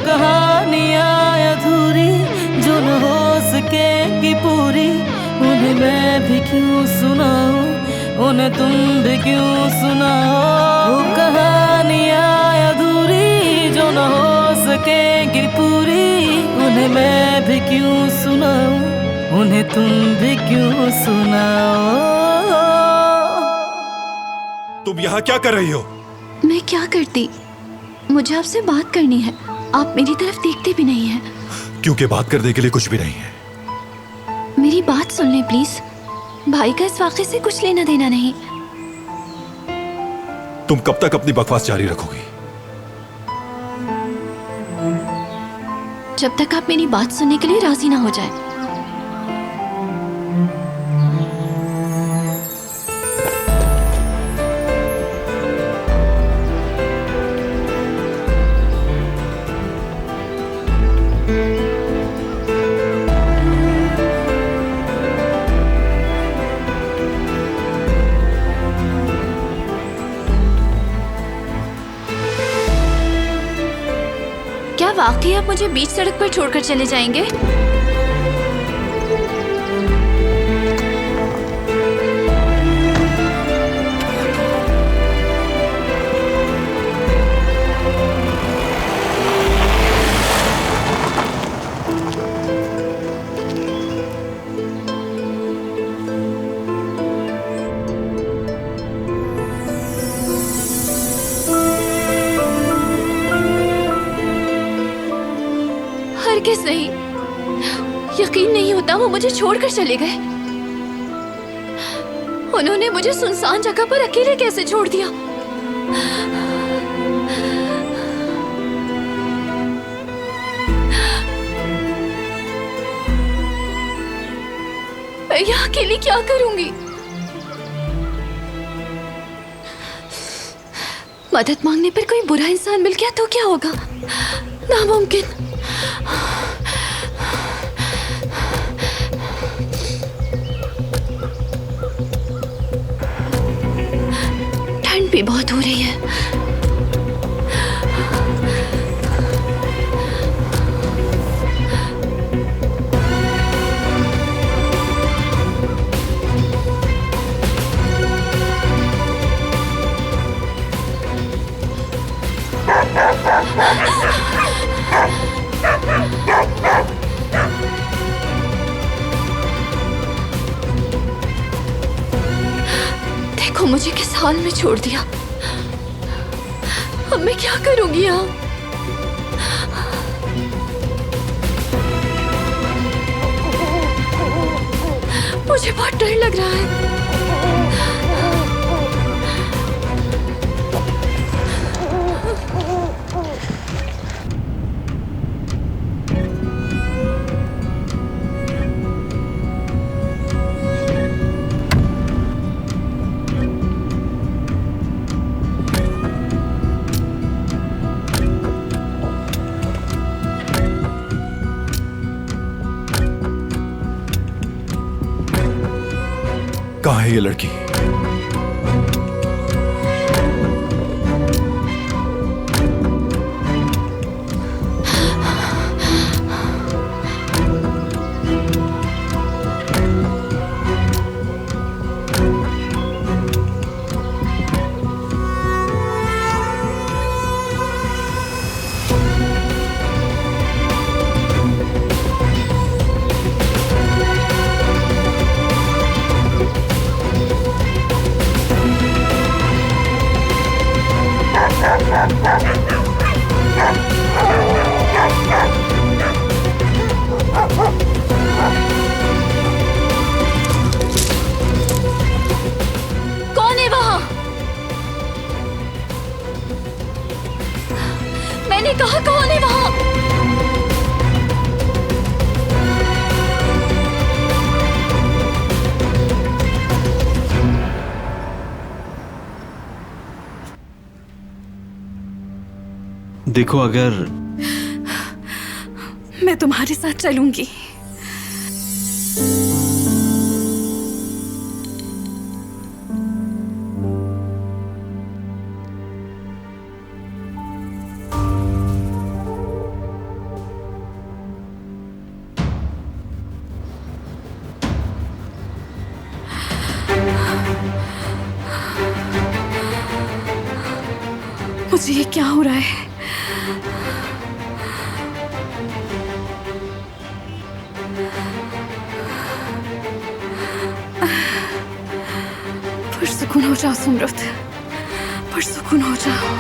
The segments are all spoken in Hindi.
कहानियाँ अधूरी जो न हो सकेगी पूरी, उन्हें मैं भी क्यों सुनाऊं, उन्हें तुम भी क्यों सुनाओ। वो कहानियाँ अधूरी जो न हो सकेगी पूरी, उन्हें मैं भी क्यों सुनाऊं, उन्हें तुम भी क्यों सुनाओ। तुम यहाँ क्या कर रही हो? मैं क्या करती, मुझे आपसे बात करनी है। आप मेरी तरफ देखते भी नहीं हैं। क्योंकि बात करने के लिए कुछ भी नहीं है। मेरी बात सुन लें प्लीज। भाई का इस वाक़े से कुछ लेना देना नहीं। तुम कब तक अपनी बकवास जारी रखोगी? जब तक आप मेरी बात सुनने के लिए राजी ना हो जाए। क्या वाकई आप मुझे बीच सड़क पर छोड़कर चले जाएंगे? हरगिज़ नहीं। यकीन नहीं होता वो मुझे छोड़कर चले गए। उन्होंने मुझे सुनसान जगह पर अकेले कैसे छोड़ दिया? मैं यहाँ अकेली क्या करूंगी? मदद मांगने पर कोई बुरा इंसान मिल गया तो क्या होगा? नामुमकिन। ठंड भी बहुत हो रही है। देखो मुझे किस हाल में छोड़ दिया। अब मैं क्या करूंगी यहाँ? मुझे बहुत डर लग रहा है। कहाँ है ये लड़की? कौन है वहां? मैंने कहा कौन है वहां? देखो, अगर मैं तुम्हारे साथ चलूंगी। मुझे ये क्या हो रहा है? पुरसुकून हो जाओ सुमरत, पुरसुकून हो जाओ।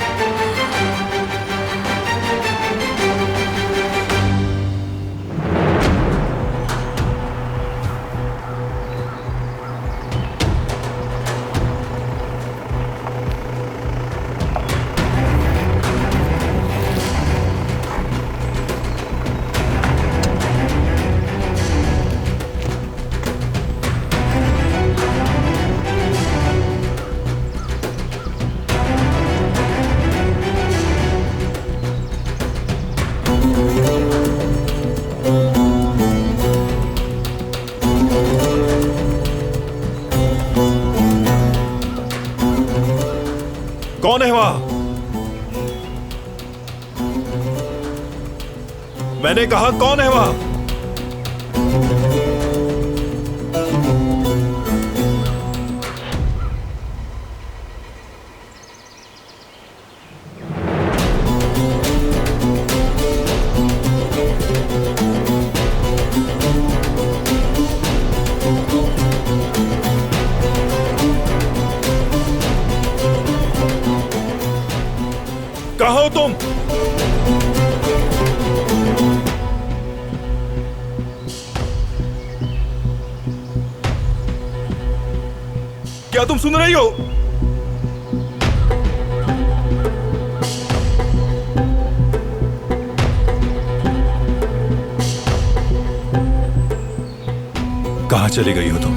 कौन है वहां? मैंने कहा कौन है वहां? कहाँ हो तुम? क्या तुम सुन रही हो? कहाँ चली गई हो तुम?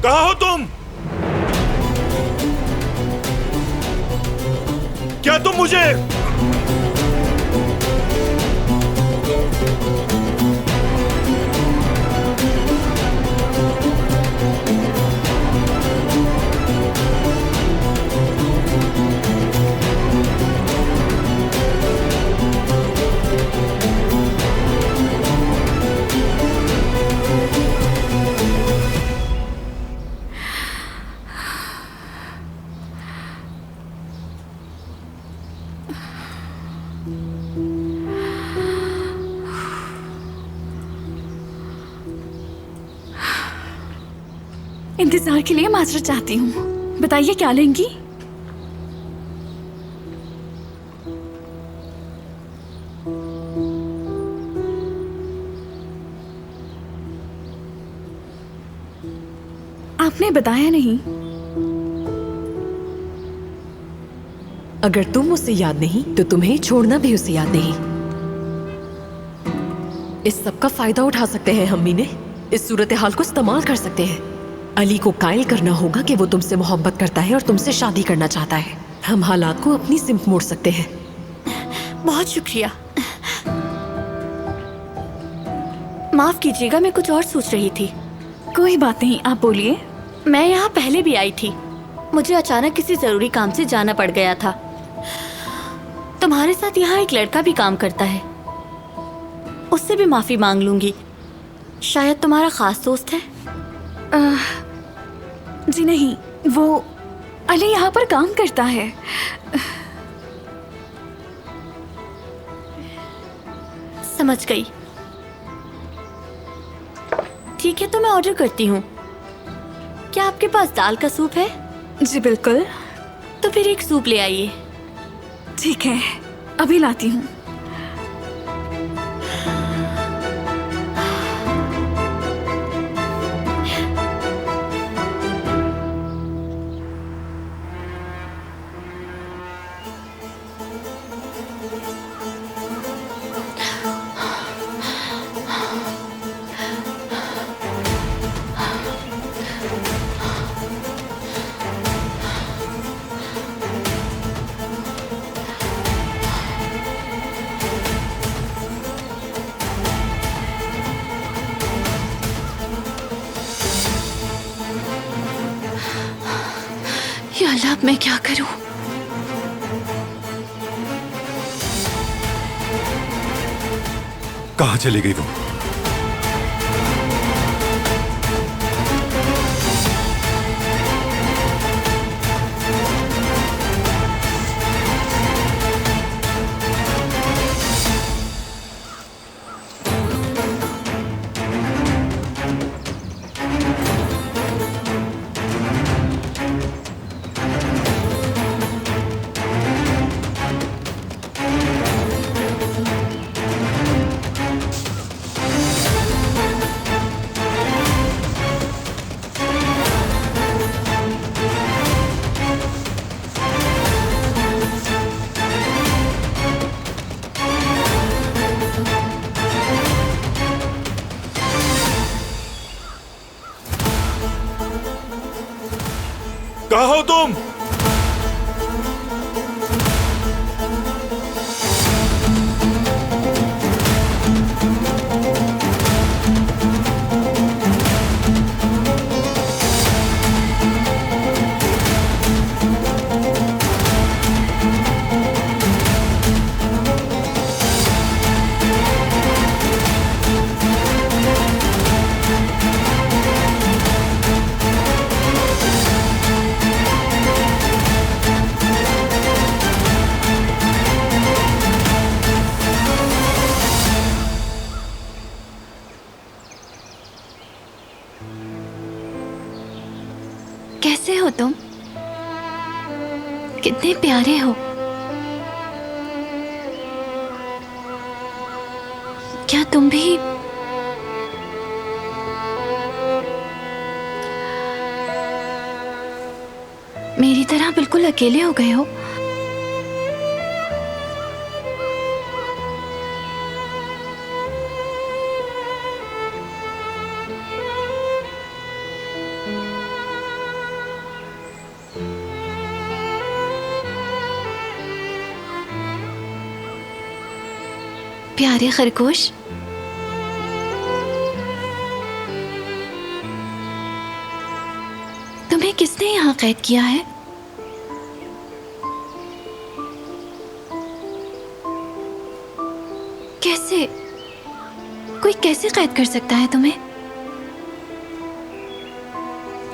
कहाँ हो तुम? क्या तुम मुझे इंतजार के लिए माजरत चाहती हूँ। बताइए क्या लेंगी? आपने बताया नहीं। अगर तुम उसे याद नहीं तो तुम्हें छोड़ना भी उसे याद नहीं। इस सब का फायदा उठा सकते हैं हम मीने। इस सूरत हाल को इस्तेमाल कर सकते हैं। अली को कायल करना होगा कि वो तुमसे मोहब्बत करता है और तुमसे शादी करना चाहता है। हम हालात को अपनी सिम्त मोड़ सकते हैं। बहुत शुक्रिया। माफ कीजिएगा, मैं कुछ और सोच रही थी। कोई बात नहीं, आप बोलिए। मैं यहाँ पहले भी आई थी। मुझे अचानक किसी जरूरी काम से जाना पड़ गया था। तुम्हारे साथ यहाँ एक लड़का भी काम करता है, उससे भी माफी मांग लूंगी। शायद तुम्हारा खास दोस्त है। जी नहीं, वो अली यहाँ पर काम करता है। समझ गई। ठीक है, तो मैं ऑर्डर करती हूँ। क्या आपके पास दाल का सूप है? जी बिल्कुल। तो फिर एक सूप ले आइए। ठीक है, अभी लाती हूँ। या अल्लाह, अब मैं क्या करूं? कहाँ चली गई वो? कहाँ हो तुम? कैसे हो तुम? कितने प्यारे हो। क्या तुम भी मेरी तरह बिल्कुल अकेले हो गए हो? प्यारे खरगोश, तुम्हें किसने यहाँ कैद किया है? कैसे? कोई कैसे कैद कर सकता है तुम्हें?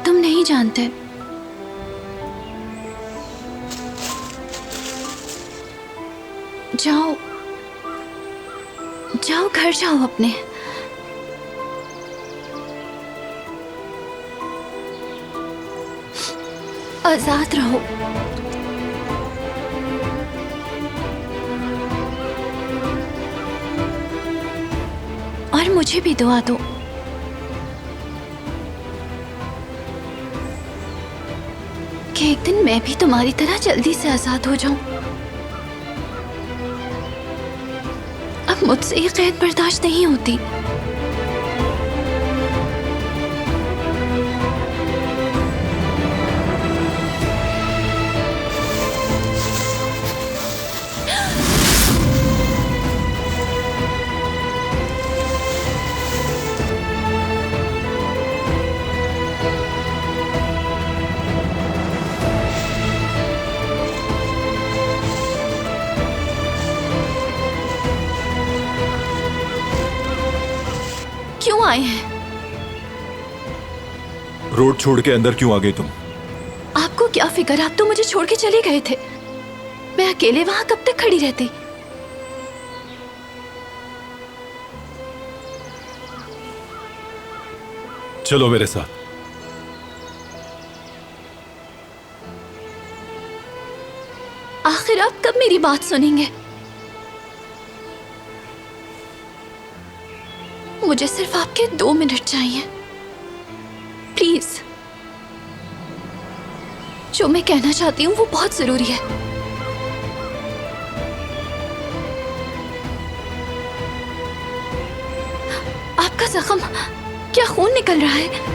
तुम नहीं जानते। जाओ जाओ, घर जाओ अपने। आजाद रहो। और मुझे भी दुआ दो। कि एक दिन मैं भी तुम्हारी तरह जल्दी से आजाद हो जाऊं। अब मुझसे ये कैद बर्दाश्त नहीं होती। क्यों आए हैं? रोड छोड़ के अंदर क्यों आ गई तुम? आपको क्या फिक्र? आप तो मुझे छोड़ के चले गए थे। मैं अकेले वहां कब तक खड़ी रहती? चलो मेरे साथ। आखिर आप कब मेरी बात सुनेंगे? मुझे सिर्फ आपके 2 मिनट चाहिए, प्लीज। जो मैं कहना चाहती हूँ वो बहुत जरूरी है। आपका जख्म, क्या खून निकल रहा है?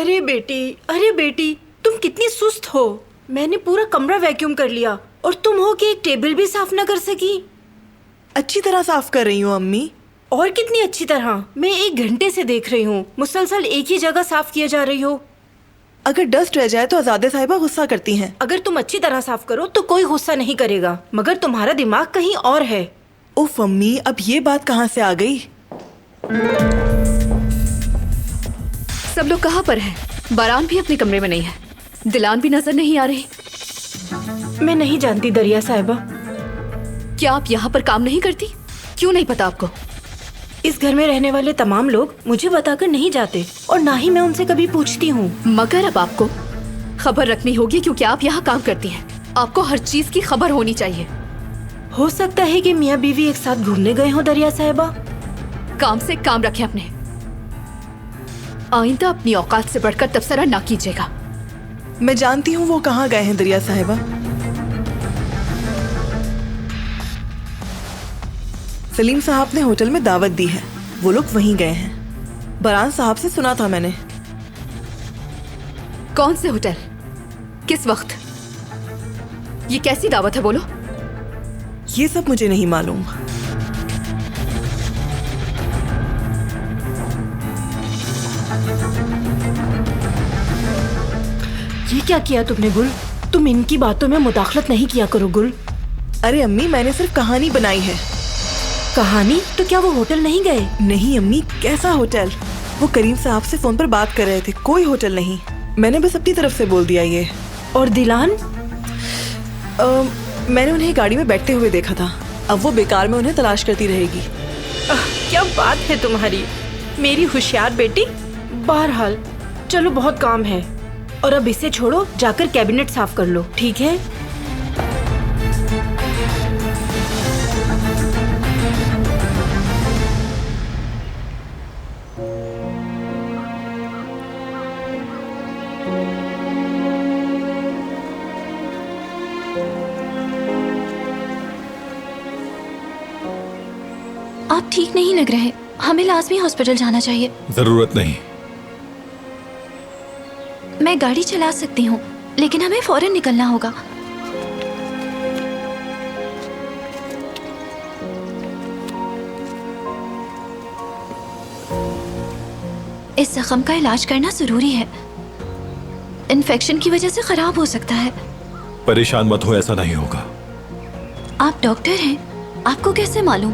अरे बेटी, तुम कितनी सुस्त हो। मैंने पूरा कमरा वैक्यूम कर लिया और तुम हो कि एक टेबल भी साफ न कर सकी। अच्छी तरह साफ कर रही हूँ अम्मी। और कितनी अच्छी तरह, मैं 1 घंटे से देख रही हूँ, मुसलसल एक ही जगह साफ किए जा रही हो। अगर डस्ट रह जाए तो आजादे साहिबा गुस्सा करती हैं। अगर तुम अच्छी तरह साफ करो तो कोई गुस्सा नहीं करेगा, मगर तुम्हारा दिमाग कहीं और है। उफ अम्मी, अब ये बात कहाँ से आ गई? सब लोग कहाँ पर हैं? बारान भी अपने कमरे में नहीं है, दिलान भी नजर नहीं आ रही। मैं नहीं जानती दरिया साहिबा। क्या आप यहाँ पर काम नहीं करती? क्यों नहीं पता आपको? इस घर में रहने वाले तमाम लोग मुझे बताकर नहीं जाते और ना ही मैं उनसे कभी पूछती हूँ। मगर अब आपको खबर रखनी होगी क्योंकि आप यहाँ काम करती हैं। आपको हर चीज की खबर होनी चाहिए। हो सकता है कि मियाँ बीवी एक साथ घूमने गए हो दरिया साहिबा। काम से काम रखें अपने। आइंदा अपनी औकात से बढ़कर तबसरा ना कीजिएगा। मैं जानती हूँ वो कहाँ गए हैं दरिया साहिबा। सलीम साहब ने होटल में दावत दी है, वो लोग वहीं गए हैं। बरान साहब से सुना था मैंने। कौन से होटल? किस वक्त? ये कैसी दावत है बोलो? ये सब मुझे नहीं मालूम। ये क्या किया तुमने गुल? तुम इनकी बातों में मुदाखलत नहीं किया करो गुल। अरे अम्मी, मैंने सिर्फ कहानी बनाई है। कहानी? तो क्या वो होटल नहीं गए? नहीं अम्मी, कैसा होटल? वो करीम साहब से फोन पर बात कर रहे थे, कोई होटल नहीं। मैंने बस अपनी तरफ से बोल दिया ये। और दिलान? मैंने उन्हें गाड़ी में बैठते हुए देखा था। अब वो बेकार में उन्हें तलाश करती रहेगी। क्या बात है तुम्हारी, मेरी होशियार बेटी। बहरहाल चलो, बहुत काम है और अब इसे छोड़ो, जाकर कैबिनेट साफ कर लो, ठीक है? आप ठीक नहीं लग रहे, हमें लाजमी हॉस्पिटल जाना चाहिए। जरूरत नहीं। मैं गाड़ी चला सकती हूँ, लेकिन हमें फौरन निकलना होगा। इस जख्म का इलाज करना जरूरी है। इन्फेक्शन की वजह से खराब हो सकता है। परेशान मत हो, ऐसा नहीं होगा। आप डॉक्टर हैं, आपको कैसे मालूम?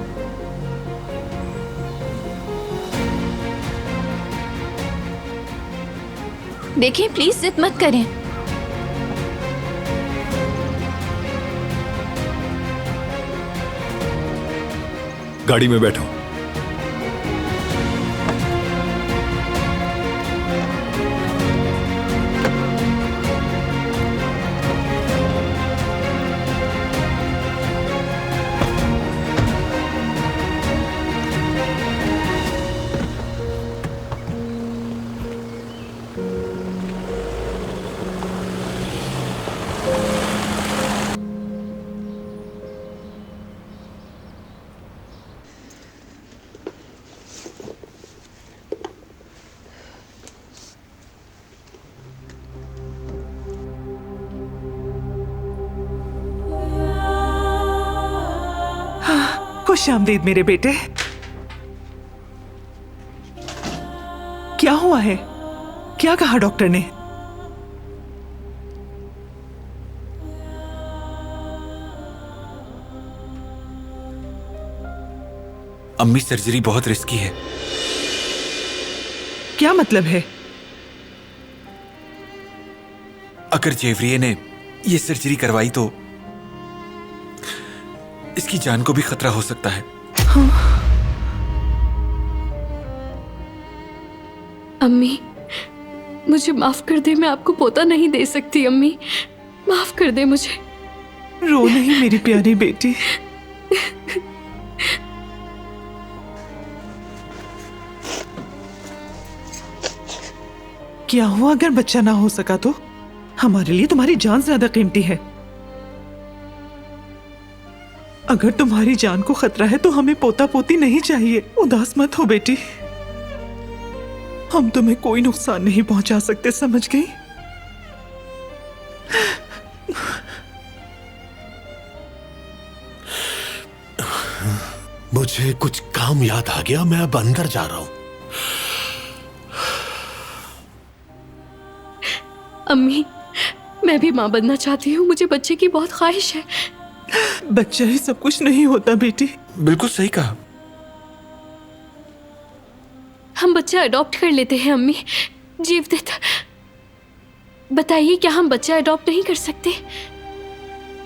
देखिए, प्लीज जिद मत करें। गाड़ी में बैठो। खुश आमदीद मेरे बेटे। क्या हुआ है? क्या कहा डॉक्टर ने? अम्मी, सर्जरी बहुत रिस्की है। क्या मतलब है? अगर जेवरिये ने ये सर्जरी करवाई तो इसकी जान को भी खतरा हो सकता है। अम्मी, मुझे माफ कर दे, मैं आपको पोता नहीं दे सकती। अम्मी, माफ कर दे मुझे। रो नहीं मेरी प्यारी बेटी। क्या हुआ अगर बच्चा ना हो सका तो? हमारे लिए तुम्हारी जान ज्यादा कीमती है। अगर तुम्हारी जान को खतरा है तो हमें पोता पोती नहीं चाहिए। उदास मत हो बेटी। हम तुम्हें कोई नुकसान नहीं पहुंचा सकते, समझ गई? मुझे कुछ काम याद आ गया, मैं अब अंदर जा रहा हूं। अम्मी, मैं भी माँ बनना चाहती हूँ, मुझे बच्चे की बहुत ख्वाहिश है। बच्चा ही सब कुछ नहीं होता बेटी। बिल्कुल सही कहा। हम बच्चा अडॉप्ट कर लेते हैं अम्मी। जीवदत्त, बताइए क्या हम बच्चा अडॉप्ट नहीं कर सकते?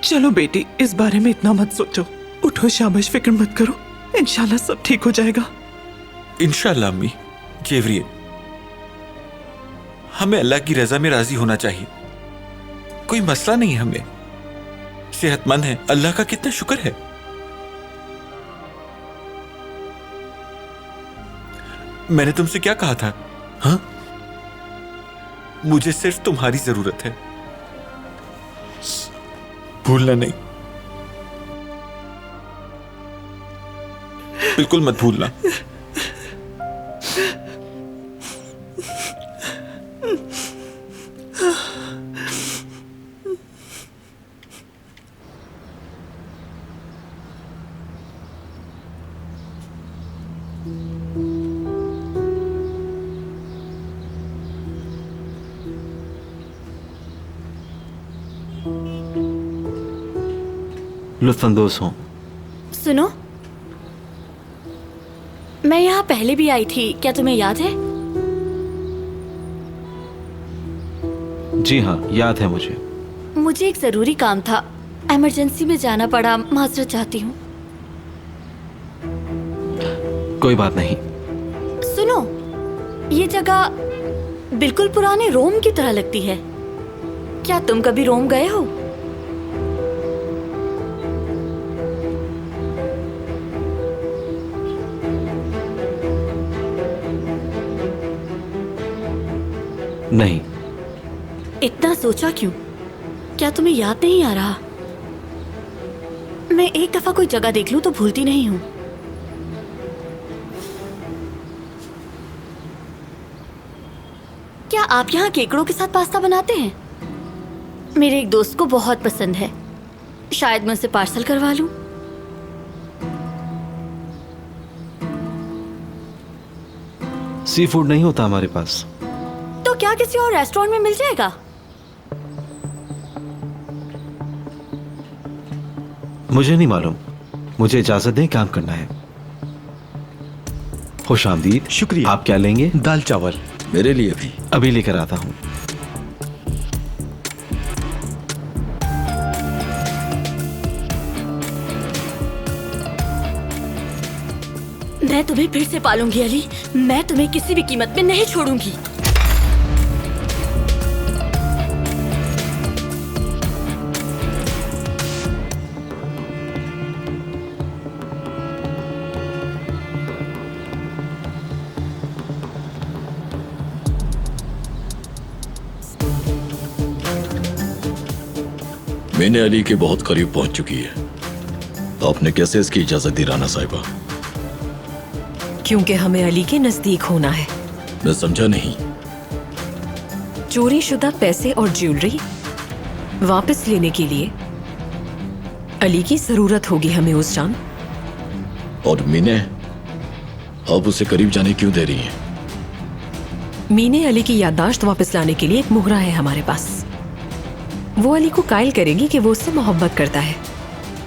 चलो बेटी, इस बारे में इतना मत सोचो। उठो, शाबाश, फिक्र मत करो, इंशाल्लाह सब ठीक हो जाएगा। इंशाल्लाह अम्मी। जेवरिए, हमें अल्लाह की रजा में राजी होना चाहिए। कोई मसला नहीं, हमें सेहतमंद है, अल्लाह का कितना शुक्र है। मैंने तुमसे क्या कहा था? हाँ, मुझे सिर्फ तुम्हारी जरूरत है, भूलना नहीं, बिल्कुल मत भूलना। लुत्फानंदोज़ हों। सुनो, मैं यहाँ पहले भी आई थी, क्या तुम्हें याद है? जी हाँ, याद है मुझे। मुझे एक जरूरी काम था, इमरजेंसी में जाना पड़ा, माजरत चाहती हूँ। कोई बात नहीं। सुनो, ये जगह बिल्कुल पुराने रोम की तरह लगती है। क्या तुम कभी रोम गए हो? नहीं। इतना सोचा क्यों? क्या तुम्हें याद नहीं आ रहा? मैं एक दफा कोई जगह देख लूं तो भूलती नहीं हूं। क्या आप यहाँ केकड़ों के साथ पास्ता बनाते हैं? मेरे एक दोस्त को बहुत पसंद है, शायद मैं उसे पार्सल करवा लूं। सी फूड नहीं होता हमारे पास। तो क्या किसी और रेस्टोरेंट में मिल जाएगा? मुझे नहीं मालूम, मुझे इजाजत दें, काम करना है। खुश आमदीद। शुक्रिया। आप क्या लेंगे? दाल चावल। मेरे लिए भी। अभी लेकर आता हूँ। मैं तुम्हें फिर से पालूंगी अली, मैं तुम्हें किसी भी कीमत में नहीं छोड़ूंगी। मैंने अली के बहुत करीब पहुंच चुकी है। आपने कैसे इसकी इजाजत दी राना साहिबा? क्योंकि हमें अली के नजदीक होना है। मैं समझा नहीं। चोरी शुदा पैसे और ज्वेलरी वापस लेने के लिए अली की जरूरत होगी हमें उस जान। और मीने, आप उसे करीब जाने क्यों दे रही हैं? मीने अली की याददाश्त वापस लाने के लिए एक मुहरा है हमारे पास। वो अली को कायल करेगी कि वो उससे मोहब्बत करता है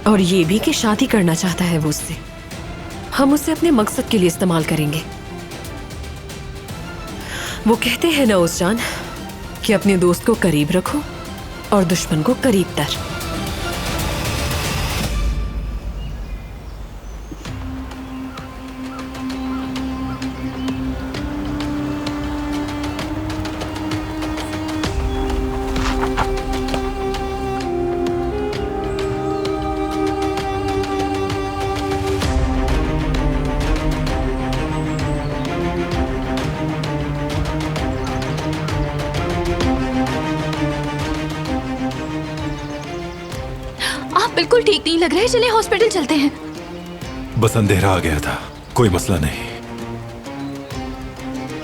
और ये भी कि शादी करना चाहता है वो उससे। हम उसे अपने मकसद के लिए इस्तेमाल करेंगे। वो कहते हैं ना उस जान कि अपने दोस्त को करीब रखो और दुश्मन को करीब तर। बिल्कुल ठीक नहीं लग रहा है, चले हॉस्पिटल चलते हैं। बस अंधेरा आ गया था, कोई मसला नहीं।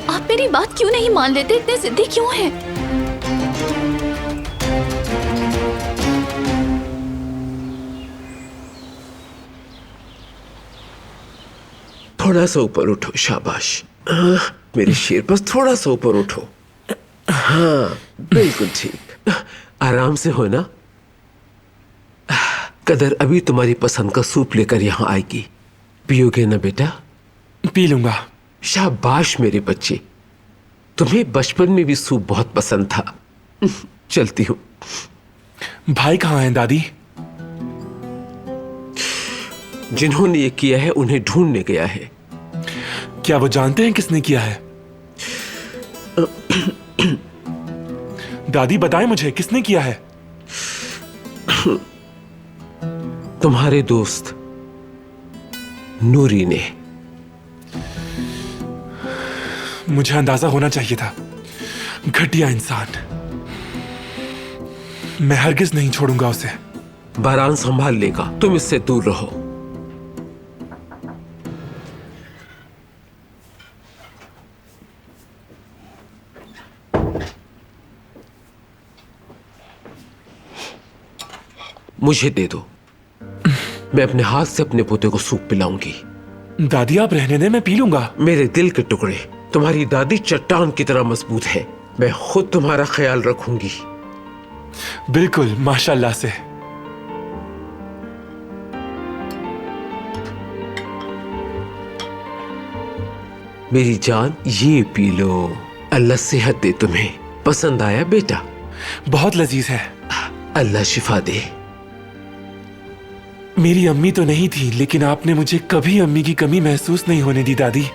आप मेरी बात क्यों नहीं मान लेते? इतने जिद्दी क्यों हैं? थोड़ा सा ऊपर उठो, शाबाश। मेरे शेर, बस थोड़ा सा ऊपर उठो। हाँ, बिल्कुल ठीक। आराम से हो ना। कदर अभी तुम्हारी पसंद का सूप लेकर यहाँ आएगी, पियोगे ना बेटा? पी लूंगा। शाबाश मेरे बच्चे, तुम्हें बचपन में भी सूप बहुत पसंद था। चलती हूँ। भाई कहाँ हैं दादी? जिन्होंने ये किया है उन्हें ढूंढने गया है। क्या वो जानते हैं किसने किया है? दादी बताएं मुझे, किसने किया है? तुम्हारे दोस्त नूरी ने। मुझे अंदाजा होना चाहिए था। घटिया इंसान। मैं हरगिज नहीं छोड़ूंगा उसे। बारान संभाल लेगा, तुम इससे दूर रहो। मुझे दे दो, मैं अपने हाथ से अपने पोते को सूप पिलाऊंगी। दादी आप रहने दें, मैं पी लूंगा। मेरे दिल के टुकड़े, तुम्हारी दादी चट्टान की तरह मजबूत है। मैं खुद तुम्हारा ख्याल रखूंगी। बिल्कुल, माशाल्लाह से। मेरी जान, ये पी लो। अल्लाह सेहत दे तुम्हें। पसंद आया बेटा? बहुत लजीज है। अल्लाह शिफा दे। मेरी अम्मी तो नहीं थी, लेकिन आपने मुझे कभी अम्मी की कमी महसूस नहीं होने दी दादी।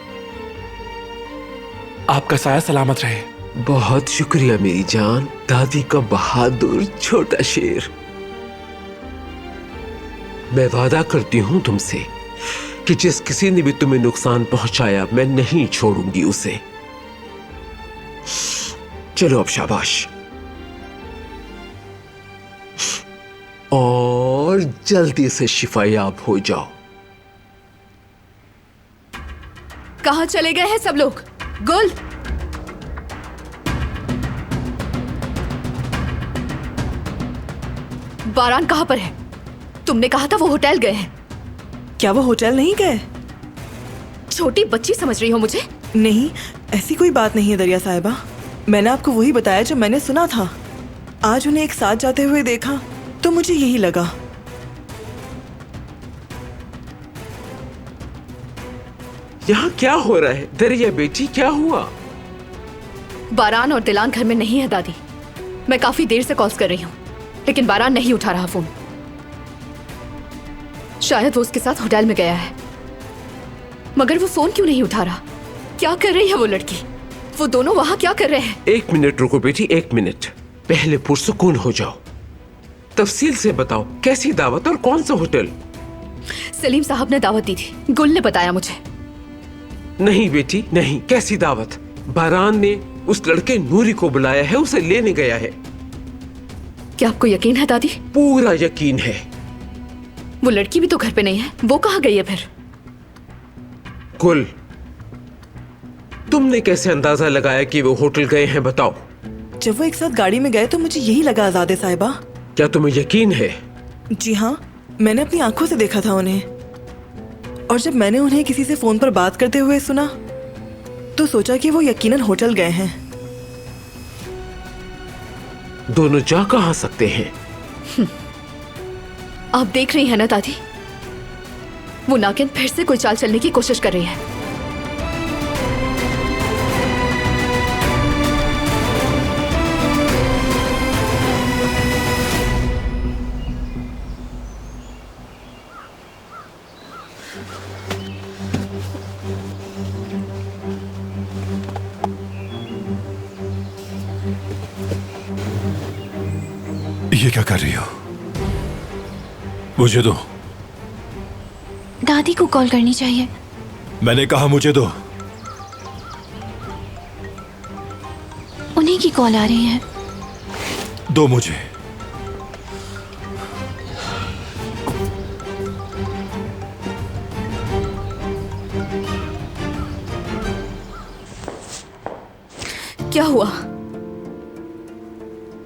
आपका साया सलामत रहे। बहुत शुक्रिया मेरी जान, दादी का बहादुर छोटा शेर। मैं वादा करती हूं तुमसे कि जिस किसी ने भी तुम्हें नुकसान पहुंचाया, मैं नहीं छोड़ूंगी उसे। चलो अब शाबाश, और जल्दी से शिफायाब हो जाओ। कहाँ चले गए हैं सब लोग? गुल, बारान कहाँ पर है? तुमने कहा था वो होटल गए हैं। क्या वो होटल नहीं गए? छोटी बच्ची समझ रही हो मुझे? नहीं, ऐसी कोई बात नहीं है दरिया साहिबा। मैंने आपको वही बताया जो मैंने सुना था। आज उन्हें एक साथ जाते हुए देखा तो मुझे यही लगा। यहाँ क्या हो रहा है? दरिया बेटी, क्या हुआ? बारान और दिलान घर में नहीं है दादी। मैं काफी देर से कॉल्स कर रही हूँ, लेकिन बारान नहीं उठा रहा फोन। शायद वो उसके साथ होटल में गया है, मगर वो फोन क्यों नहीं उठा रहा? क्या कर रही है वो लड़की? वो दोनों वहां क्या कर रहे हैं? 1 मिनट रुको बेटी, 1 मिनट। पहले पुरसुकून हो जाओ। तफसील से बताओ, कैसी दावत और कौन सा होटल? सलीम साहब ने दावत दी थी, गुल ने बताया मुझे। नहीं बेटी नहीं, कैसी दावत? बारान ने उस लड़के नूरी को बुलाया है, उसे लेने गया है। क्या आपको यकीन है दादी? पूरा यकीन है। वो लड़की भी तो घर पे नहीं है, वो कहाँ गई है फिर? गुल, तुमने कैसे अंदाजा लगाया कि वो होटल गए हैं, बताओ। जब वो एक साथ गाड़ी में गए तो मुझे यही लगा आजादे साहिबा। क्या तुम्हें यकीन है? जी हाँ, मैंने अपनी आंखों से देखा था उन्हें। और जब मैंने उन्हें किसी से फोन पर बात करते हुए सुना तो सोचा कि वो यकीनन होटल गए हैं। दोनों जा कहाँ सकते हैं? आप देख रही हैं ना दादी, वो नागिन फिर से कोई चाल चलने की कोशिश कर रही है। ये क्या कर रही हो? मुझे दो। दादी को कॉल करनी चाहिए। मैंने कहा मुझे दो। उन्हीं की कॉल आ रही है। दो मुझे। क्या हुआ?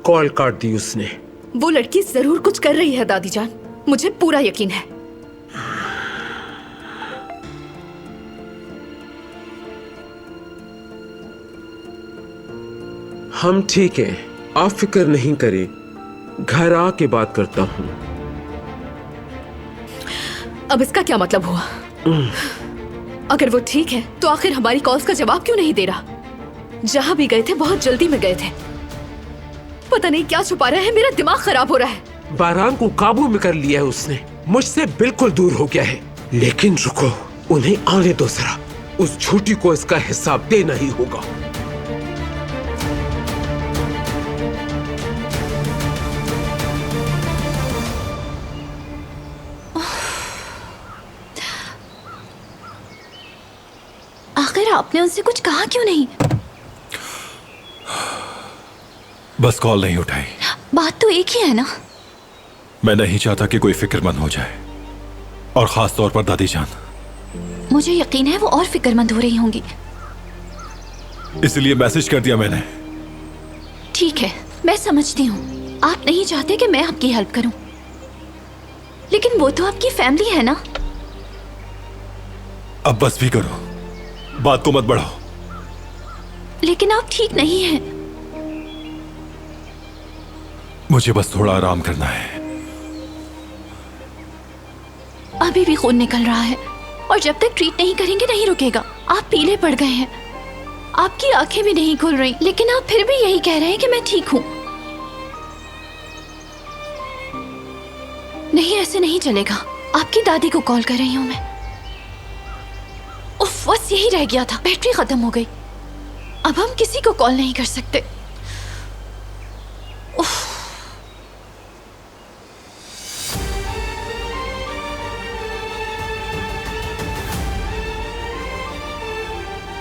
कॉल काट दी उसने। वो लड़की जरूर कुछ कर रही है दादी जान, मुझे पूरा यकीन है। हम ठीक हैं, आप फिक्र नहीं करें, घर आके बात करता हूँ। अब इसका क्या मतलब हुआ? अगर वो ठीक है तो आखिर हमारी कॉल्स का जवाब क्यों नहीं दे रहा? जहां भी गए थे बहुत जल्दी में गए थे, पता नहीं क्या छुपा रहा है, मेरा दिमाग खराब हो रहा है। बारान को काबू में कर लिया है उसने, मुझसे बिल्कुल दूर हो गया है। लेकिन रुको, उन्हें आने दो जरा, उस झूठी को इसका हिसाब देना ही होगा। आखिर आपने उनसे कुछ कहा क्यों नहीं? बस कॉल नहीं उठाई। बात तो एक ही है ना। मैं नहीं चाहता कि कोई फिक्रमंद हो जाए, और खास तौर पर दादी जान। मुझे यकीन है वो और फिक्रमंद हो रही होंगी, इसलिए मैसेज कर दिया मैंने। ठीक है, मैं समझती हूँ आप नहीं चाहते कि मैं आपकी हेल्प करूं, लेकिन वो तो आपकी फैमिली है ना। अब बस भी करो, बात को मत बढ़ाओ। लेकिन आप ठीक नहीं हैं। मुझे बस थोड़ा आराम करना है। अभी भी खून निकल रहा है और जब तक ट्रीट नहीं करेंगे नहीं रुकेगा। आप पीले पड़ गए हैं, आपकी आंखें भी नहीं खुल रही, लेकिन आप फिर भी यही कह रहे हैं कि मैं ठीक हूं। नहीं, ऐसे नहीं चलेगा। आपकी दादी को कॉल कर रही हूं मैं। उफ, बस यही रह गया था, बैटरी खत्म हो गई। अब हम किसी को कॉल नहीं कर सकते। उफ।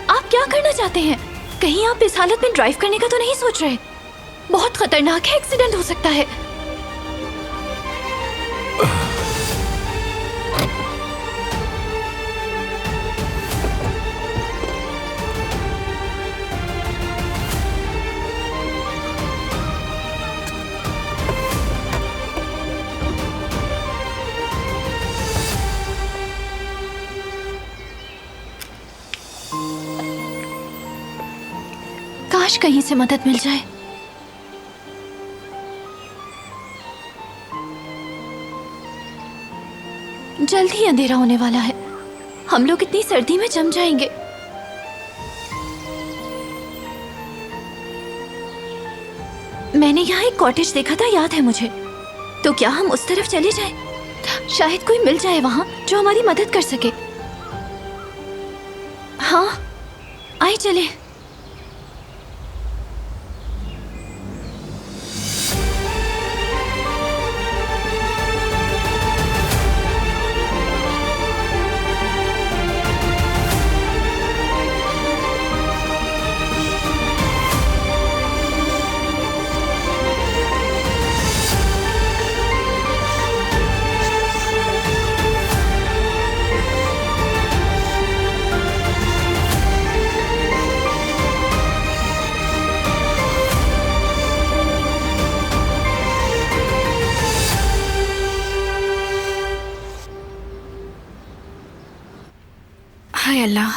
आप क्या करना चाहते हैं? कहीं आप इस हालत में ड्राइव करने का तो नहीं सोच रहे? बहुत खतरनाक है, एक्सीडेंट हो सकता है। काश कहीं से मदद मिल जाए। जल्द ही अंधेरा होने वाला है, हम लोग इतनी सर्दी में जम जाएंगे। मैंने यहाँ एक कॉटेज देखा था, याद है मुझे। तो क्या हम उस तरफ चले जाएं? शायद कोई मिल जाए वहां जो हमारी मदद कर सके। हाँ, आइए चले। हाय अल्लाह,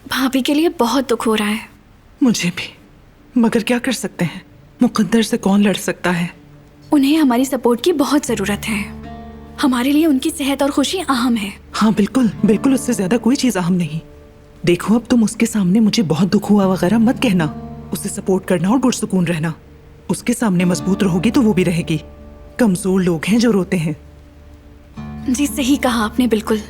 भाभी के लिए बहुत दुख हो रहा है। मुझे भी, मगर क्या कर सकते हैं, मुकद्दर से कौन लड़ सकता है। उन्हें हमारी सपोर्ट की बहुत जरूरत है। हमारे लिए उनकी सेहत और खुशी अहम है। हाँ बिल्कुल बिल्कुल, उससे ज्यादा कोई चीज अहम नहीं। देखो, अब तुम उसके सामने मुझे बहुत दुख हुआ वगैरह मत कहना। उसे सपोर्ट करना और पुरसुकून रहना। उसके सामने मजबूत रहोगी तो वो भी रहेगी। कमजोर लोग हैं जो रोते हैं। जी सही कहा आपने, बिल्कुल।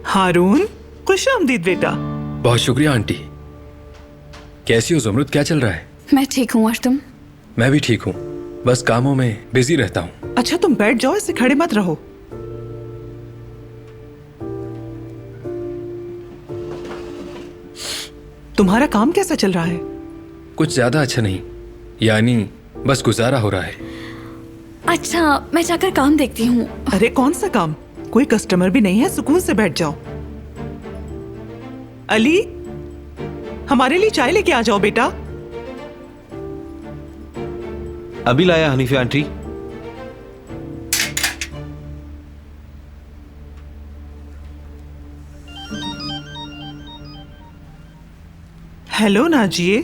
हारून, खुश आमदीद बेटा। बहुत शुक्रिया आंटी। कैसी हो ज़ुमरुद, क्या चल रहा है? मैं ठीक हूँ, और तुम? मैं भी ठीक हूँ, बस कामों में बिजी रहता हूँ। अच्छा तुम बैठ जाओ, इससे खड़े मत रहो। तुम्हारा काम कैसा चल रहा है? कुछ ज्यादा अच्छा नहीं, यानी बस गुजारा हो रहा है। अच्छा, मैं जाकर काम देखती हूँ। अरे कौन सा काम? कोई कस्टमर भी नहीं है, सुकून से बैठ जाओ। अली, हमारे लिए चाय लेके आ जाओ बेटा। अभी लाया हनीफा आंटी। हेलो नाजिए,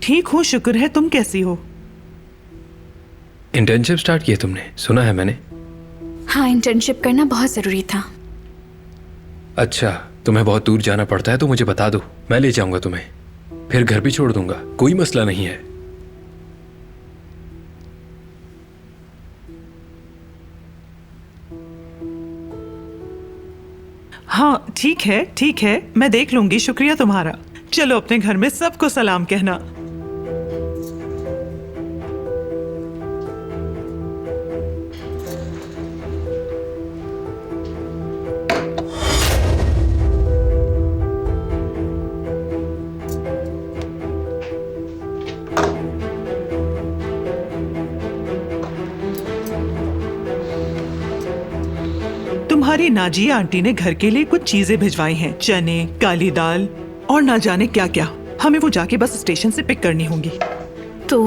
ठीक हूँ शुक्र है, तुम कैसी हो? इंटर्नशिप स्टार्ट की है तुमने, सुना है मैंने। हाँ, इंटर्नशिप करना बहुत जरूरी था। अच्छा, तुम्हें बहुत दूर जाना पड़ता है तो मुझे बता दो, मैं ले जाऊंगा तुम्हें, फिर घर भी छोड़ दूंगा, कोई मसला नहीं है। हाँ ठीक है, मैं देख लूंगी, शुक्रिया तुम्हारा। चलो अपने घर में सबको सलाम कहना। तुम्हारी नाजिया आंटी ने घर के लिए कुछ चीजें भिजवाई हैं, चने, काली दाल और ना जाने क्या क्या। हमें वो जाके बस स्टेशन से पिक करनी होंगी। तो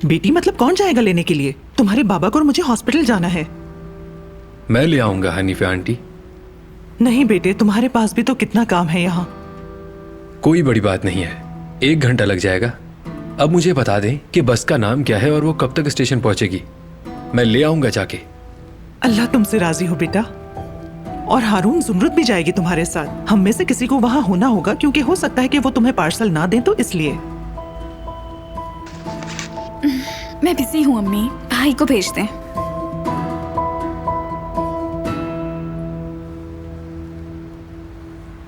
बेटी मतलब कौन जाएगा लेने के लिए? तुम्हारे बाबा को और मुझे हॉस्पिटल जाना है। मैं ले आऊंगा हनीफा आंटी। नहीं बेटे, तुम्हारे पास भी तो कितना काम है यहाँ। कोई बड़ी बात नहीं है, 1 घंटा लग जाएगा। अब मुझे बता दें कि बस का नाम क्या है और वो कब तक स्टेशन पहुंचेगी, मैं ले आऊंगा जाके। अल्लाह तुमसे राजी हो बेटा। और हारून, जुमरुद भी जाएगी तुम्हारे साथ। हम में से किसी को वहाँ होना होगा, क्योंकि हो सकता है कि वो तुम्हें पार्सल ना दें, तो इसलिए। मैं बिजी हूँ अम्मी, भाई को भेज दें।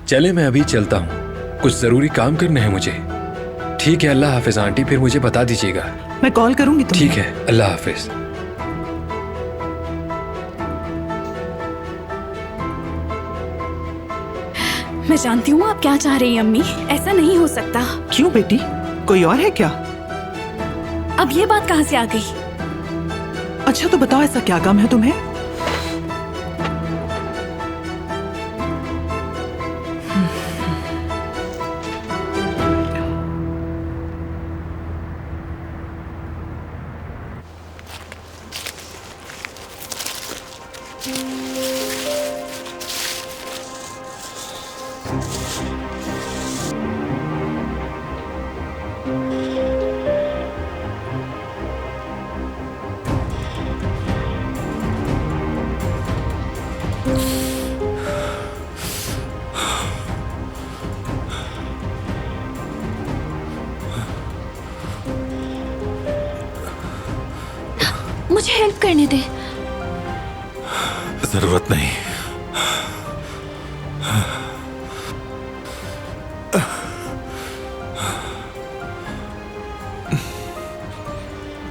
चले, मैं अभी चलता हूँ, कुछ जरूरी काम करने हैं मुझे। ठीक है, अल्लाह हाफिज आंटी, फिर मुझे बता दीजिएगा। मैं कॉल करूंगी तुम्हें। ठीक है, अल्लाह हाफिज। मैं जानती हूँ आप क्या चाह रही हैं अम्मी, ऐसा नहीं हो सकता। क्यों बेटी, कोई और है क्या? अब ये बात कहाँ से आ गई? अच्छा तो बताओ, ऐसा क्या काम है तुम्हें? मुझे हेल्प करने दे। जरूरत नहीं।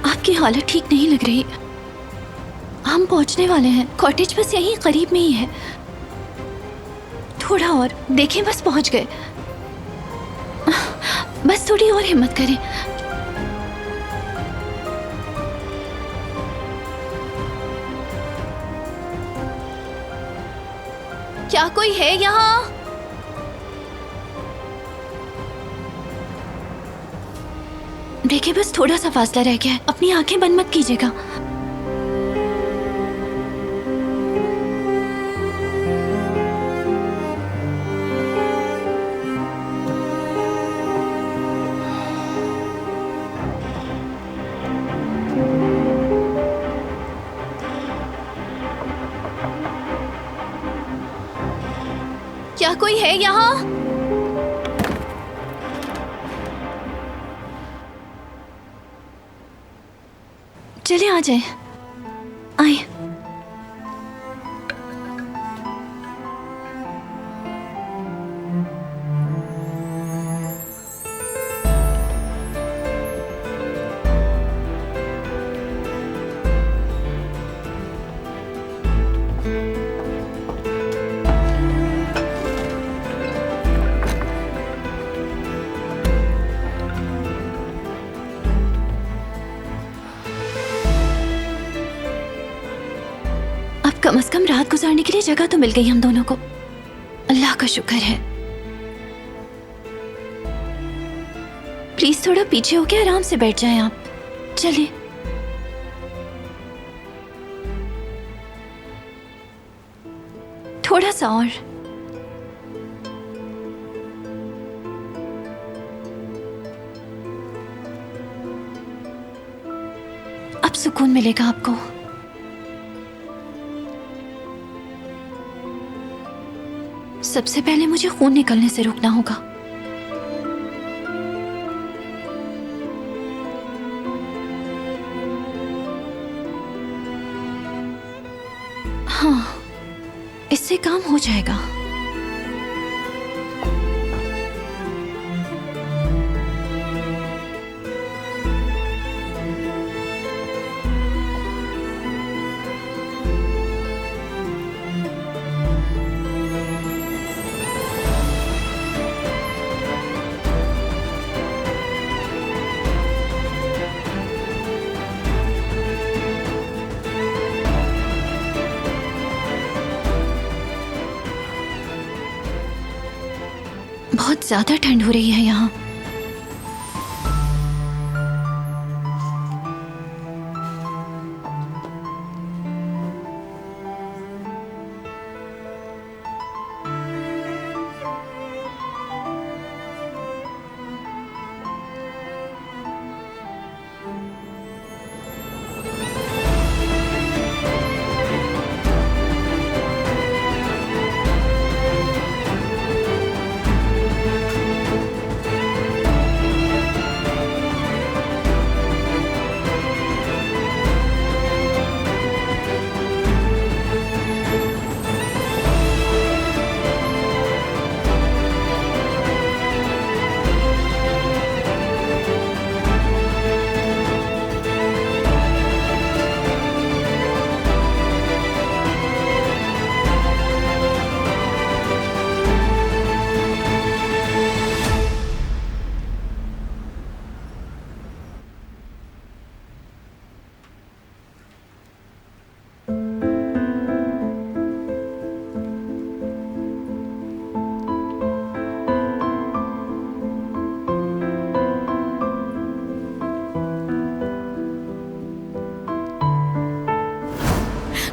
आपकी हालत ठीक नहीं लग रही। हम पहुंचने वाले हैं, कॉटेज बस यहीं करीब में ही है। थोड़ा और देखें, बस पहुंच गए। बस थोड़ी और हिम्मत करें। क्या कोई है यहाँ? देखिए, बस थोड़ा सा फासला रह गया है, अपनी आंखें बंद मत कीजिएगा। क्या कोई है यहाँ? चले आ जाए, आए। कम से कम रात गुजारने के लिए जगह तो मिल गई हम दोनों को। अल्लाह का शुक्र है। प्लीज थोड़ा पीछे होके आराम से बैठ जाएं आप। चलिए। थोड़ा सा और। अब सुकून मिलेगा आपको। सबसे पहले मुझे खून निकलने से रोकना होगा। हाँ, इससे काम हो जाएगा। बहुत ज्यादा ठंड हो रही है यहाँ।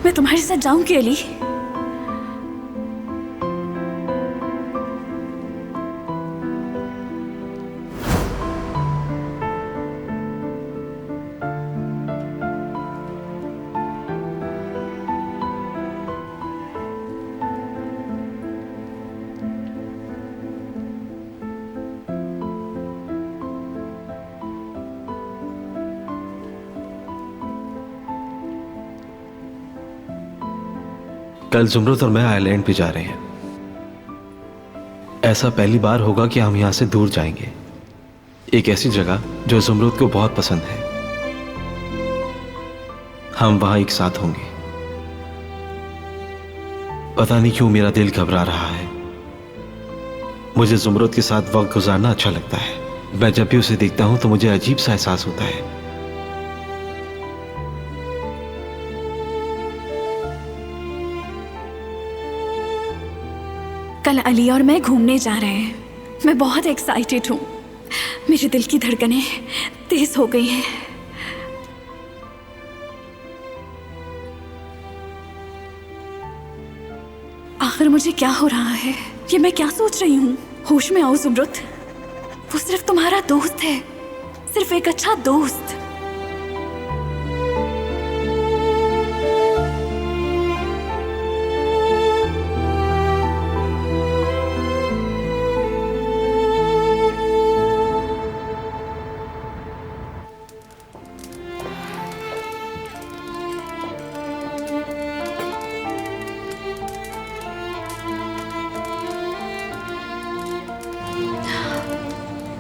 मैं तुम्हारे साथ जाऊंगी अली। कल जुमरुत और मैं आइलैंड पे जा रहे हैं। ऐसा पहली बार होगा कि हम यहां से दूर जाएंगे, एक ऐसी जगह जो जुमरुत को बहुत पसंद है। हम वहां एक साथ होंगे। पता नहीं क्यों मेरा दिल घबरा रहा है। मुझे जुमरुत के साथ वक्त गुजारना अच्छा लगता है। मैं जब भी उसे देखता हूं तो मुझे अजीब सा एहसास होता है। कल अली और मैं घूमने जा रहे हैं। मैं बहुत एक्साइटेड हूँ। मेरे दिल की धड़कनें तेज हो गई हैं। आखिर मुझे क्या हो रहा है? ये मैं क्या सोच रही हूँ? होश में आओ जुमरुत। वो सिर्फ तुम्हारा दोस्त है, सिर्फ एक अच्छा दोस्त।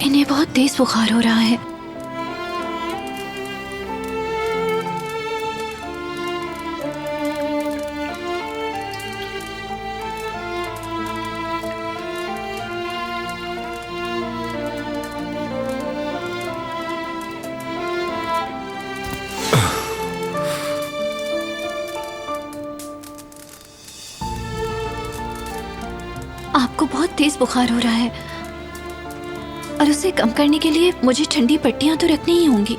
इन्हें बहुत तेज बुखार हो रहा है। तेज बुखार हो रहा है और उसे कम करने के लिए मुझे ठंडी पट्टियां तो रखनी ही होंगी।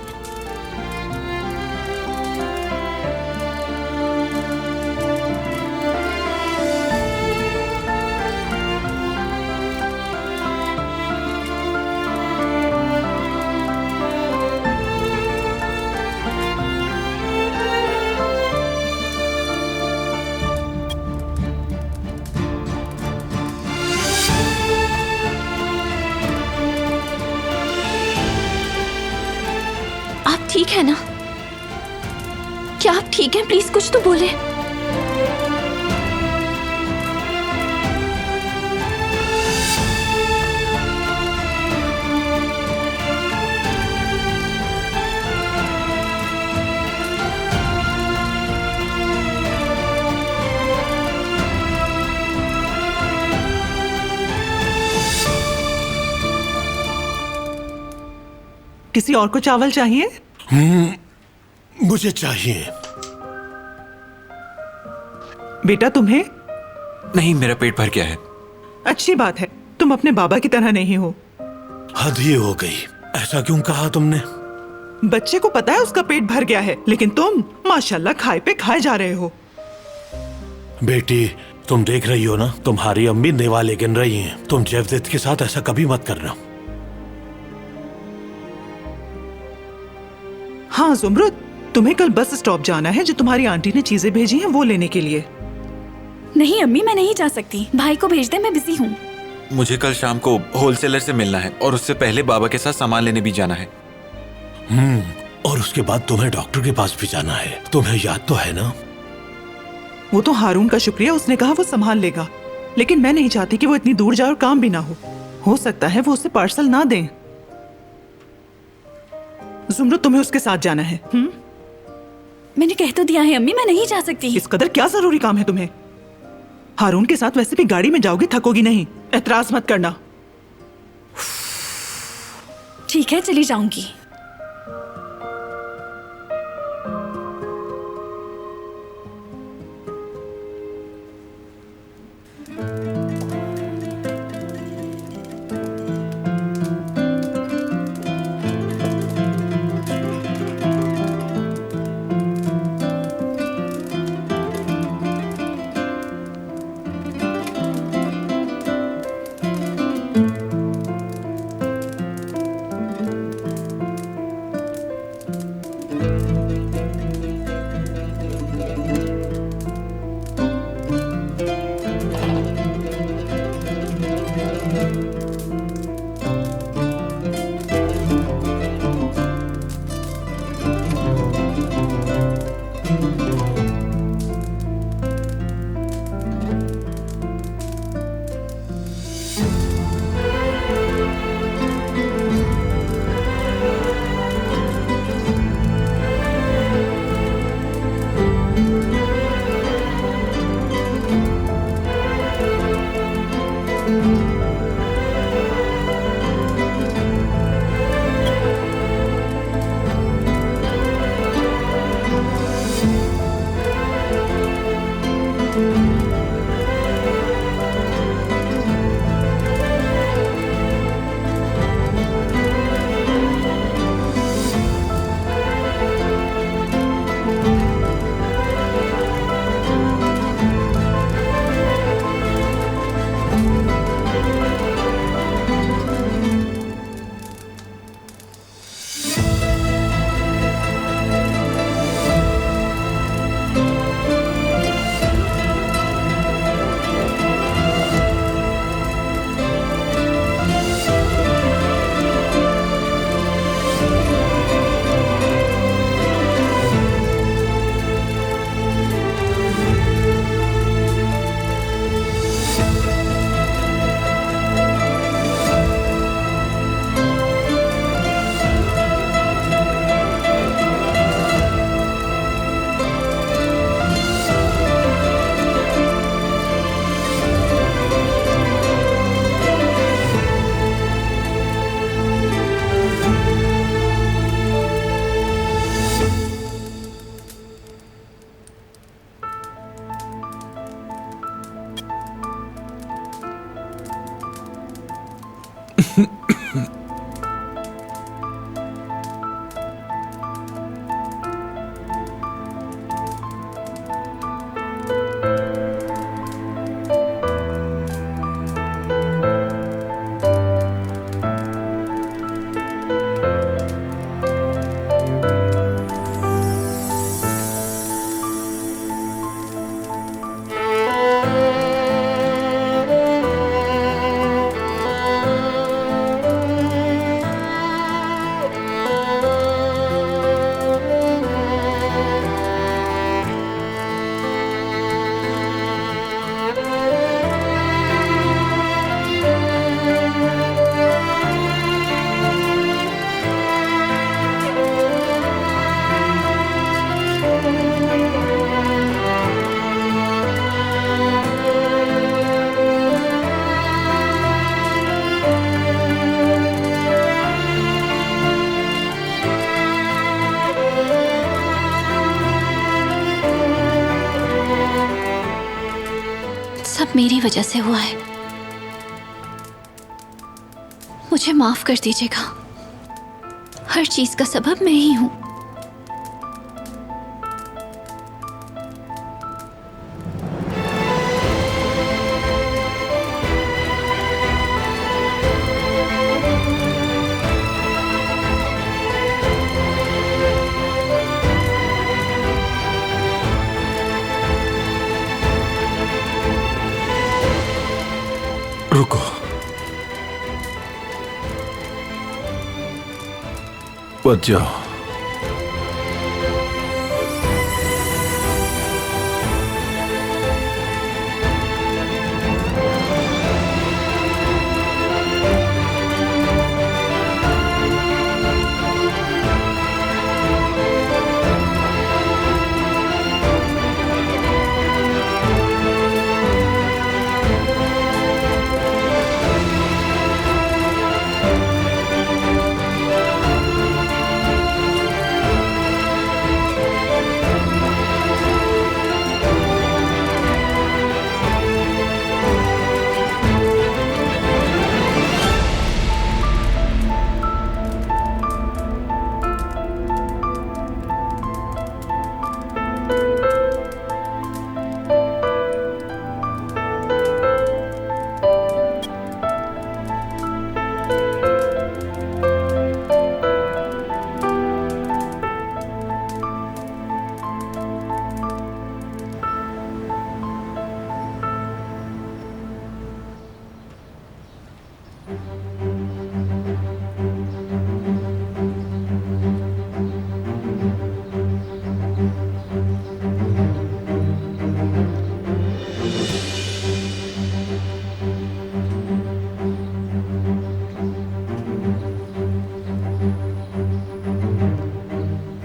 ठीक है ना? क्या आप ठीक हैं? प्लीज कुछ तो बोले। किसी और को चावल चाहिए? मुझे चाहिए। बेटा तुम्हें? नहीं, मेरा पेट भर गया है। अच्छी बात है, तुम अपने बाबा की तरह नहीं हो। हद ही हो गई, ऐसा क्यों कहा तुमने? बच्चे को पता है उसका पेट भर गया है, लेकिन तुम माशाल्लाह खाए पे खाए जा रहे हो। बेटी, तुम देख रही हो ना, तुम्हारी अम्मी दिवाले गिन रही हैं। तुम जैवजिद के साथ ऐसा कभी मत करना। हाँ जुमरुद, तुम्हें कल बस स्टॉप जाना है, जो तुम्हारी आंटी ने चीजें भेजी हैं वो लेने के लिए। नहीं अम्मी, मैं नहीं जा सकती। भाई को भेज दे, मैं बिजी हूँ। मुझे कल शाम को होलसेलर से मिलना है और उससे पहले बाबा के साथ सामान लेने भी जाना है। और उसके बाद तुम्हें डॉक्टर के पास भी जाना है। तुम्हें याद तो है ना? वो तो हारून का शुक्रिया, उसने कहा वो संभाल लेगा, लेकिन मैं नहीं चाहती कि वो इतनी दूर जाए और काम भी ना हो सकता है वो उसे पार्सल ना दें। जुमरुद, तुम्हें उसके साथ जाना है। मैंने कह तो दिया है अम्मी, मैं नहीं जा सकती। इस कदर क्या जरूरी काम है तुम्हें? हारून के साथ वैसे भी गाड़ी में जाओगी, थकोगी नहीं। एतराज मत करना। ठीक है, चली जाऊंगी। मेरी वजह से हुआ है। मुझे माफ कर दीजिएगा। हर चीज का सबब मैं ही हूं। रुको, मत जाओ।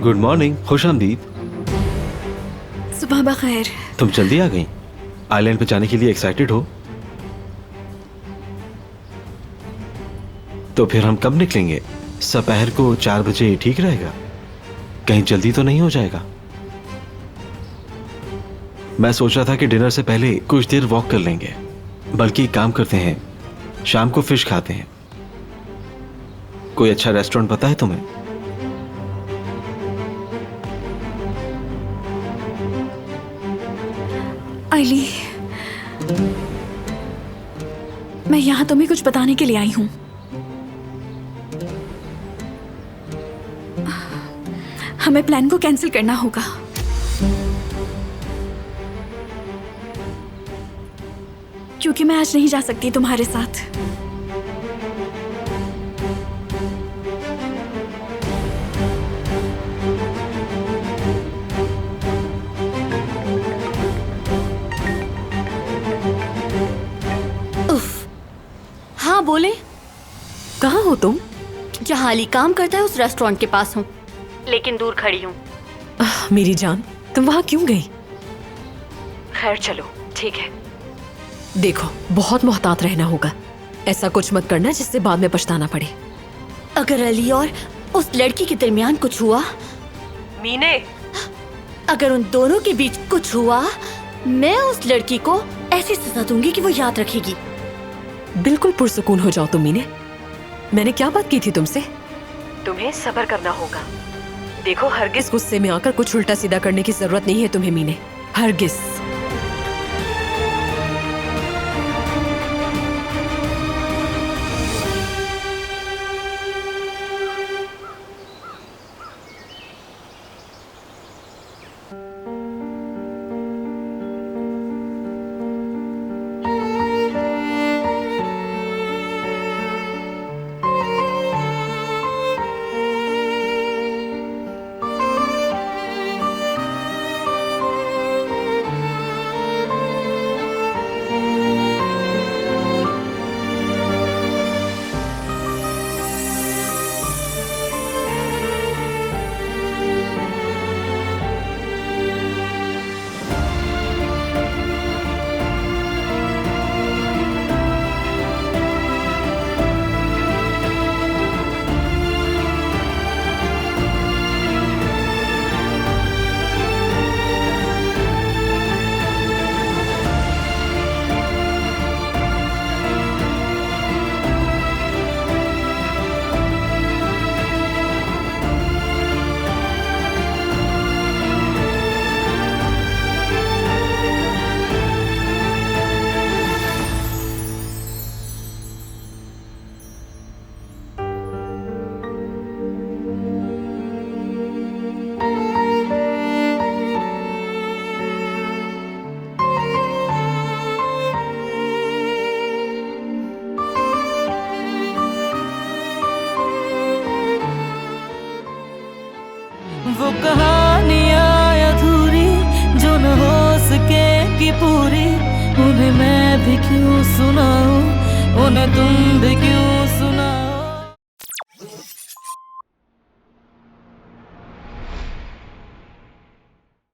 गुड मॉर्निंग, खुश आमदीद। सुबह बखैर। तुम जल्दी आ गई। आइलैंड पे जाने के लिए एक्साइटेड हो? तो फिर हम कब निकलेंगे? दोपहर को 4 बजे ठीक रहेगा? कहीं जल्दी तो नहीं हो जाएगा? मैं सोच रहा था कि डिनर से पहले कुछ देर वॉक कर लेंगे। बल्कि एक काम करते हैं, शाम को फिश खाते हैं। कोई अच्छा रेस्टोरेंट पता है तुम्हें? आइली, मैं यहाँ तुम्हें कुछ बताने के लिए आई हूँ। हमें प्लान को कैंसिल करना होगा। क्योंकि मैं आज नहीं जा सकती तुम्हारे साथ। हाँ बोले। कहाँ हो तुम? जहाँ अली काम करता है उस रेस्टोरेंट के पास हूँ, लेकिन दूर खड़ी हूँ। मेरी जान, तुम वहाँ क्यों गई? खैर चलो, ठीक है। देखो, बहुत मोहतात रहना होगा। ऐसा कुछ मत करना जिससे बाद में पछताना पड़े। अगर अली और उस लड़की के दरमियान कुछ हुआ, मीने, अगर उन दोनों के बीच कुछ हुआ, मैं उस लड़की को ऐसी सजा दूंगी कि वो याद रखेगी। बिल्कुल पुरसुकून हो जाओ तुम मीने। मैंने क्या बात की थी तुमसे? तुम्हें सब्र करना होगा। देखो, हरगिज गुस्से में आकर कुछ उल्टा सीधा करने की जरूरत नहीं है तुम्हें मीने, हरगिज। उन्हें मैं भी क्यों सुनाऊं, उन्हें तुम भी क्यों सुनाओ।